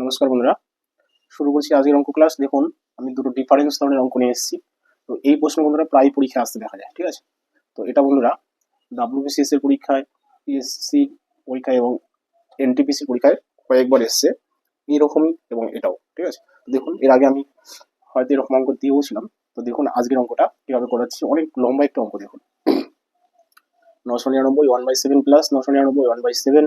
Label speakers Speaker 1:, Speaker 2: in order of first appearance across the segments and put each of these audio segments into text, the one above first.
Speaker 1: নমস্কার বন্ধুরা, শুরু করছি আজকের অঙ্ক ক্লাস। দেখুন, আমি দুটো ডিফারেন্স ধরনের অঙ্ক নিয়ে এসেছি। তো এই প্রশ্ন বন্ধুরা প্রায় পরীক্ষা আসতে দেখা যায়, ঠিক আছে। তো এটা বন্ধুরা ডাব্লিউবিসিএস এর পরীক্ষায়, পিএসসি পরীক্ষায় এবং এনটিপিসি পরীক্ষায় কয়েকবার এসছে এরকমই, এবং এটাও ঠিক আছে। দেখুন, এর আগে আমি হয়তো এরকম অঙ্ক দিয়েওছিলাম। তো দেখুন আজকের অঙ্কটা কিভাবে করাচ্ছি, অনেক লম্বা একটা অঙ্ক। দেখুন, 999 1/7 প্লাস 999 1/7,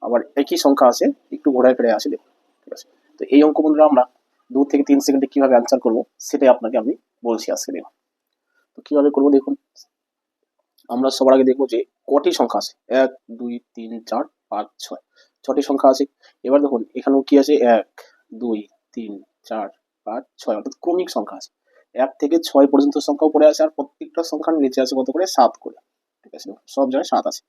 Speaker 1: আবার একই সংখ্যা আছে, একটু ঘোরায় ফেরায় আছে। দেখুন, ঠিক আছে। তো এই অঙ্ক বন্ধুরা আমরা 2 থেকে 3 সেকেন্ডে কিভাবে অ্যান্সার করবো সেটাই আপনাকে আমি বলছি আজকে। দেখুন, তো কিভাবে করবো দেখুন। আমরা সবার আগে দেখবো যে কটি সংখ্যা আছে। 1 2 3 4 5 6, 6টি সংখ্যা আছে। এবার দেখুন এখানেও কি আছে, 1 2 3 4 5 6, অর্থাৎ ক্রমিক সংখ্যা আছে। 1 থেকে 6 পর্যন্ত সংখ্যাও পড়ে আছে, আর প্রত্যেকটা সংখ্যার নিচে আছে কত করে, 7 করে। ঠিক আছে, সব জায়গায় 7 আছে।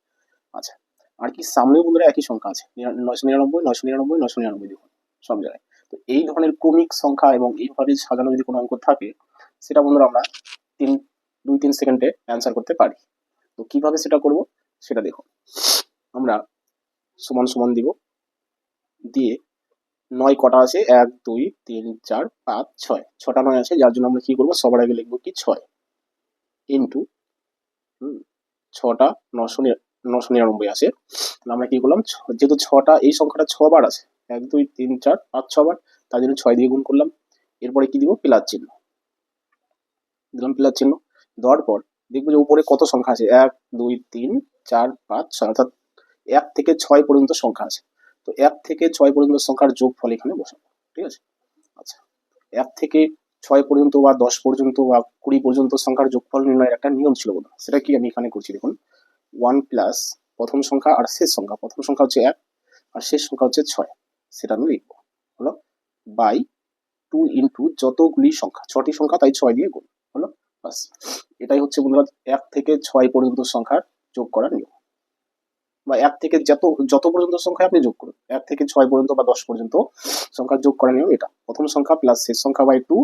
Speaker 1: আচ্ছা, আর কি সামনেও বন্ধুরা একই সংখ্যা আছে, 999 999 999। দেখুন সব জায়গায়। তো এই ধরনের ক্রমিক সংখ্যা এবং এইভাবে সাজানো যদি কোনো অঙ্ক থাকে, সেটা বন্ধুরা আমরা 2-3 সেকেন্ডে অ্যান্সার করতে পারি। তো কিভাবে সেটা করব সেটা দেখুন। আমরা সমান সমান দিব, দিয়ে 9 কটা আছে, 1 2 3 4 5 6, 6টা 9 আছে, যার জন্য আমরা কি করবো, সবার আগে লিখবো কি 6 ইন্টু 6টা 999 আছে। তাহলে আমরা কি করলাম, যেহেতু 6টা, এই সংখ্যাটা 6 বার আছে, 1 2 3 4 5 6 বার, তার জন্য 6 দিয়ে গুণ করলাম। এরপরে কি দিব, প্লাস চিহ্ন দিলাম, প্লাস চিহ্ন দেওয়ার পর দেখবো যে উপরে কত সংখ্যা আছে, 1 2 3 4 5 6, অর্থাৎ 1 থেকে 6 পর্যন্ত সংখ্যা আছে। তো 1 থেকে 6 পর্যন্ত সংখ্যার যোগফল এখানে বসাবো, ঠিক আছে। আচ্ছা, 1 থেকে 6 পর্যন্ত বা 10 পর্যন্ত বা 20 পর্যন্ত সংখ্যার যোগফল নির্ণয়ের একটা নিয়ম ছিল বন্ধুরা, সেটা কি আমি এখানে করছি। দেখুন, 1 প্লাস প্রথম সংখ্যা আর শেষ সংখ্যা, প্রথম সংখ্যা হচ্ছে 1 আর শেষ সংখ্যা হচ্ছে 6, সেটা আমি লিখবো হলো বাই 2 ইন্টু যতগুলি সংখ্যা, 6টি সংখ্যা তাই 6 দিয়ে গুণ হলো, বাস। এটাই হচ্ছে বন্ধুরা 1 থেকে 6 পর্যন্ত সংখ্যার যোগ করার নিয়ম, বা 1 থেকে যত পর্যন্ত সংখ্যা আপনি যোগ করুন, 1 থেকে 6 পর্যন্ত বা 10 পর্যন্ত সংখ্যার যোগ করার নিয়ম এটা। প্রথম সংখ্যা প্লাস শেষ সংখ্যা বাই 2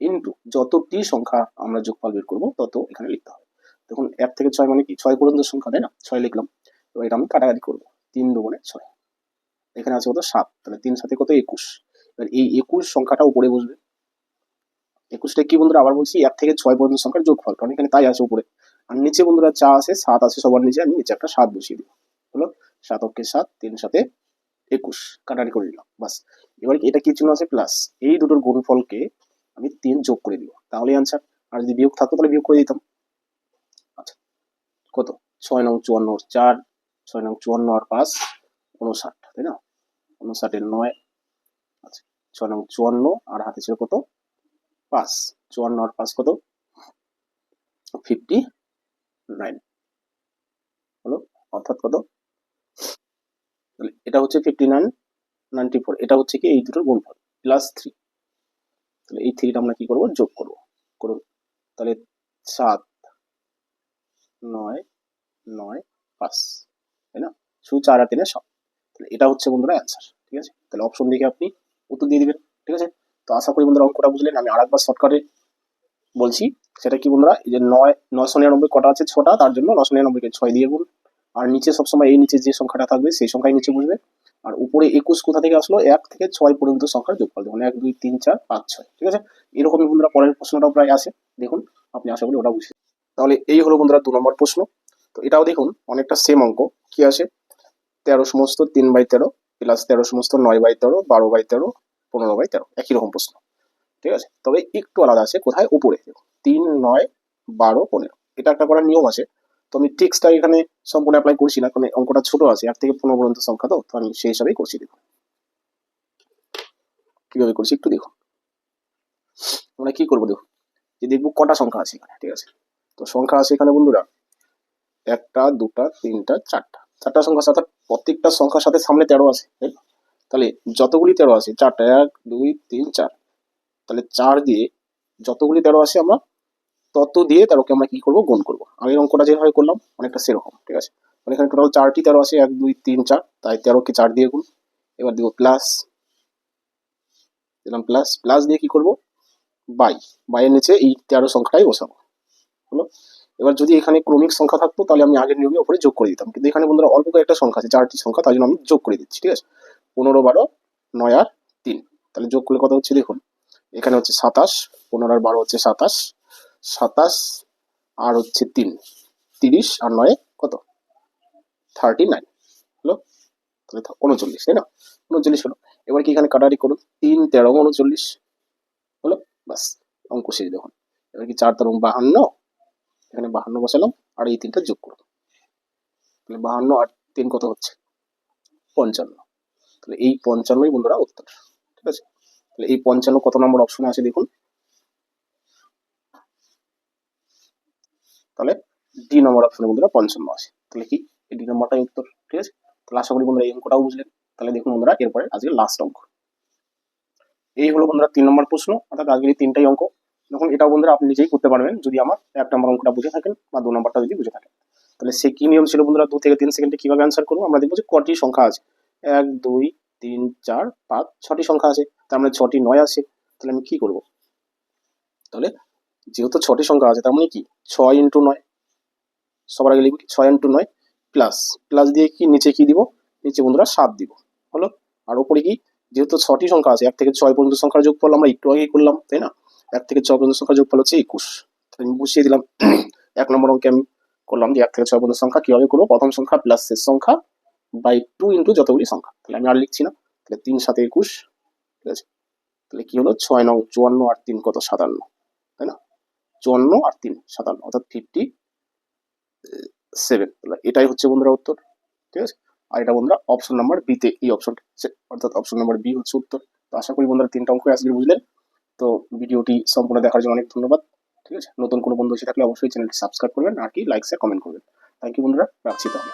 Speaker 1: ইন্টু যতটি সংখ্যা আমরা যোগফল বের করবো তত এখানে লিখতে হবে। দেখুন 1 থেকে 6 মানে কি, 6 পর্যন্ত সংখ্যা, তাই না, 6 লিখলাম। এবার এটা আমি কাটাকাটি করবো, 3 2 6, এখানে আছে কত, 7, তাহলে 3 7 কত, 21। এবার এই 21 সংখ্যাটা উপরে বসবে। 21টা কি বন্ধুরা, আবার বলছি 1 থেকে 6 পর্যন্ত সংখ্যার যোগফল, কারণ এখানে তাই আছে উপরে। আর নিচে বন্ধুরা যা আছে, 7 আছে সবার নিচে, আমি নিচে একটা 7 বসিয়ে দিব হলো 7 অক্ষে 7, 3 7 21, কাটাকাটি করে দিলাম, বাস। এবার এটা কি চিহ্ন আছে, প্লাস। এই দুটোর গুণফলকে আমি 3 যোগ করে দিব, তাহলে আনসার। আর যদি বিয়োগ থাকতো তাহলে বিয়োগ করে দিতাম। আচ্ছা, কত, 6 9 54 4, 6 9 54 আর 5 59, তাই না, 59 এর 9। আচ্ছা, 6 9 54 আর হাতে ছিল কত, 5, 54 আর 5 কত, 59 হলো, অর্থাৎ কত, তাহলে এটা হচ্ছে 59 94, এটা হচ্ছে কি এই দুটোর গুণফল প্লাস 3। তাহলে এই 3টা আমরা কি করব, যোগ করব, করুন। তাহলে 7 9 9 5, তাই না, শুধু 4 আর 3 7। তাহলে এটা হচ্ছে বন্ধুরা অ্যান্সার, ঠিক আছে। তাহলে অপশন দেখে আপনি উত্তর দিয়ে দিবেন, ঠিক আছে। তো আশা করি বন্ধুরা অঙ্কটা বুঝলেন। আমি আরেকবার শর্টকাটে বলছি, সেটা কি বন্ধুরা, এই যে 999 কটা আছে, 6টা, তার জন্য 999কে 6 দিয়ে গুণ। আর নিচে সবসময় এই নিচে যে সংখ্যাটা থাকবে সেই সংখ্যাই নিচে বসবে। আর উপরে 21 কোথা থেকে আসলো, 1 থেকে 6 পর্যন্ত সংখ্যার যোগফল। দেখুন 1 2 3 4 5 6, ঠিক আছে। এরকমই বন্ধুরা পরের প্রশ্নটাও প্রায় আসে, দেখুন আপনি আশা করি ওটা বুঝতে। তাহলে এই হলো বন্ধুরা 2 নম্বর প্রশ্ন। তো এটাও দেখুন অনেকটা সেম অঙ্ক। কি আছে, 13 সমস্ত 3/13 প্লাস 13 সমস্ত 9/13 12/13 15/13, একই রকম প্রশ্ন, ঠিক আছে। তবে একটু আলাদা আছে, কোথায়, উপরে 3 9 12 15, এটা একটা করার নিয়ম আছে। তো আমি টেক্সটটা এখানে সম্পূর্ণ অ্যাপ্লাই করছি না, কারণ অঙ্কটা ছোট আছে, 1 থেকে 15 পর্যন্ত সংখ্যা, তো আমি সেই হিসাবেই করছি। দেখুন কিভাবে করছি একটু দেখুন। আমরা কি করবো দেখুন, যে দেখবো কটা সংখ্যা আছে এখানে, ঠিক আছে। তো সংখ্যা আছে এখানে বন্ধুরা 1টা 2টা 3টা 4টা, 4টা সংখ্যা আছে, অর্থাৎ প্রত্যেকটা সংখ্যার সাথে সামনে 13 আছে, তাই না? তাহলে যতগুলি 13 আছে, 4টা 1 2 3 4, তাহলে 4 দিয়ে যতগুলি 13 আছে আমরা তত দিয়ে 13কে আমরা কি করবো, গুণ করবো। আগের অঙ্কটা যেভাবে করলাম অনেকটা সেরকম, ঠিক আছে। মানে এখানে টোটাল 4টি 13 আছে, 1 2 3 4, তাই 13কে 4 দিয়ে গুণ। এবার দিব প্লাস, দিলাম প্লাস, প্লাস দিয়ে কি করবো, বাইয়ের নিচে এই 13 সংখ্যাটাই বসাবো হলো। এবার যদি এখানে ক্রমিক সংখ্যা থাকতো তাহলে আমি আগের নিয়মে উপরে যোগ করে দিতাম, কিন্তু এখানে বন্ধুরা অল্প একটা সংখ্যা আছে, 4টি সংখ্যা, তাই জন্য আমি যোগ করে দিচ্ছি, ঠিক আছে। 15 12 9 আর তাহলে যোগ করলে কত হচ্ছে দেখুন, এখানে হচ্ছে 27, 15 আর 12 হচ্ছে 27, 27 আর হচ্ছে 3, 30 আর 9 কত 39 হলো, তাহলে 39, তাই না? 39 হলো। এবার কি এখানে কাটাকাটি করুন, 3 13 39 হলো, বাস অঙ্ক শেষ দেখুন। এবার কি 4 13 52, এখানে 52 বসালাম আর এই 3টা যোগ করুন, তাহলে 52 আর 3 কত হচ্ছে 55। তাহলে এই 55ই বন্ধুরা উত্তর, ঠিক আছে? তাহলে এই 55 কত নম্বর অপশনে আছে দেখুন, তাহলে ডি নম্বর অপশনে বন্ধুরা 55 আছে। তাহলে কি এই ডি নম্বরটাই উত্তর, ঠিক আছে? তাহলে আশা করি বন্ধুরা এই অঙ্কটাও বুঝলেন। তাহলে দেখুন বন্ধুরা এরপরে আজকে লাস্ট অঙ্ক। এই হলো বন্ধুরা 3 নম্বর প্রশ্ন, অর্থাৎ আজকের এই 3টাই অঙ্ক। দেখুন এটাও বন্ধুরা আপনি নিজেই করতে পারবেন যদি আমার 1 নম্বর অঙ্কটা বুঝে থাকেন বা 2 নম্বরটা যদি বুঝে থাকেন। তাহলে সে কি নিয়ম ছিল বন্ধুরা, 2 থেকে 3 সেকেন্ডে কিভাবে অ্যান্সার করবো, আমরা দেখবো যে কটি সংখ্যা আছে। 1 2 3 4 5 6টি সংখ্যা আছে, তার মানে 6টি 9 আছে। তাহলে আমি কি করব, তাহলে যেহেতু 6টি সংখ্যা আছে তার মানে কি 6 ইন্টু 9, সবার আগে লিখবি 6 ইন্টু 9 প্লাস, প্লাস দিয়ে কি নিচে কি দিব, নিচে বন্ধুরা 7 দিব, হলো। আর উপরে কি, যেহেতু 6টি সংখ্যা আছে 1 থেকে 6 পর্যন্ত সংখ্যার যোগফল আমরা একটু আগেই করলাম, তাই না? 1 থেকে 6 পর্যন্ত সংখ্যার যোগফল হচ্ছে 21। তাহলে আমি বসিয়ে দিলাম 1 নম্বর অঙ্কে আমি করলাম যে 1 থেকে 6 পর্যন্ত সংখ্যা কিভাবে করবো, প্রথম সংখ্যা প্লাস শেষ সংখ্যা বাই 2 ইন্টু যতগুলি সংখ্যা। তাহলে আমি আর লিখছি না, তাহলে 3 7 21, ঠিক আছে? তাহলে কি হলো 6 9 54 আর 3 কত 57, তাই না? 54 আর 3 57 অর্থাৎ 57। তাহলে এটাই হচ্ছে বন্ধুরা উত্তর, ঠিক আছে? আর এটা বন্ধুরা অপশন নাম্বার বি তে এই অপশনটা হচ্ছে, অর্থাৎ অপশন নাম্বার বি হচ্ছে উত্তর। তো আশা করি বন্ধুরা 3টা অঙ্ক আজকে বুঝলেন। তো ভিডিওটি সম্পূর্ণ দেখার জন্য অনেক ধন্যবাদ, ঠিক আছে? নতুন কোনো বন্ধু এসে থাকলে অবশ্যই চ্যানেলটি সাবস্ক্রাইব করবেন আর কি লাইক শেয়ার কমেন্ট করবেন। থ্যাংক ইউ বন্ধুরা, রাখছি তাহলে।